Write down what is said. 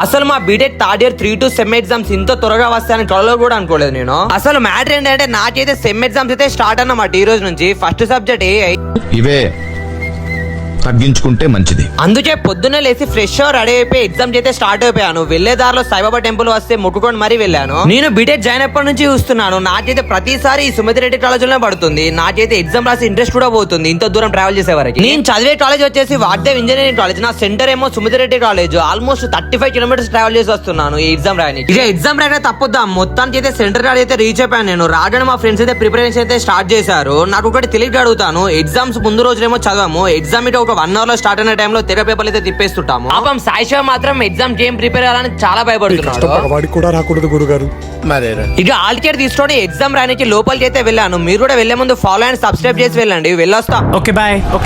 అసలు మా B Tech third year 3 to sem exams ఇంత త్వరగా వస్తాయని కలలో కూడా అనుకోలేదు నేను. అసలు మ్యాటర్ ఏంటంటే నాకైతే సెమ్ ఎగ్జామ్స్ అయితే స్టార్ట్ అన్నమాట ఈ రోజు నుంచి. ఫస్ట్ సబ్జెక్ట్ ఇవే తగ్గించుకుంటే మంచిది. అందుకే పొద్దున్నే లేసి ఫ్రెష్ రెడీ అయిపోయి ఎగ్జామ్ అయితే స్టార్ట్ అయిపోయాను. వెళ్లే దారిలో సాయిబాబా టెంపుల్ వస్తే ముట్టుకొని మరీ వెళ్ళాను. నేను బీటెక్ జాయిన్ అయినప్పటి నుంచి చూస్తున్నాను, నాకైతే ప్రతిసారి ఈ సుమతిరెడ్డి కాలేజ్ లోనే పడుతుంది. నాకైతే ఎగ్జామ్ రాసి ఇంట్రెస్ట్ కూడా పోతుంది ఇంత దూరం ట్రావెల్ చేసే వరకు. నేను చదివే కాలేజ్ వచ్చేసి వాగ్దేవ్ ఇంజనీరింగ్ కాలేజ్, నా సెంటర్ ఏమో సుమతిరెడ్డి కాలేజ్. ఆల్మోస్ట్ 35 kilometers ట్రావెల్ చేసి వస్తున్నాను ఈ ఎగ్జామ్ రాయడానికి. ఇక ఎగ్జామ్ రాయడం తప్పొద్దాం, మొత్తానికి అయితే సెంటర్ కాడ అయితే రీచ్ అయిపోయాను నేను. రాగానే మా ఫ్రెండ్స్ అయితే ప్రిపరేషన్ అయితే స్టార్ట్ చేశారు. నాకు ఒకటి తెలియక అడుగుతాను, ఎగ్జామ్స్ ముందు రోజునేమో చదవము, ఎగ్జామ్ ఇటు ఒక 1 hour లో స్టార్ట్ అయిన టైంలో తెగ పేపర్లు అయితే తిప్పేస్తుంటాము. పాపం సాయిషా మాత్రం ఎగ్జామ్ ఏం ప్రిపేర్ అవ్వాలని చాలా భయపడుతున్నాడు. కూడా రాకూడదు గురుగారు. ఇక ఆల్ టికెట్ తీసుకొని ఎగ్జామ్ రాయడానికి లోపలికి అయితే వెళ్ళాను. మీరు కూడా వెళ్లే ముందు ఫాలో అండ్ సబ్స్క్రైబ్ చేసి వెళ్ళండి. వెళ్ళొస్తా. Okay bye. ఓకే.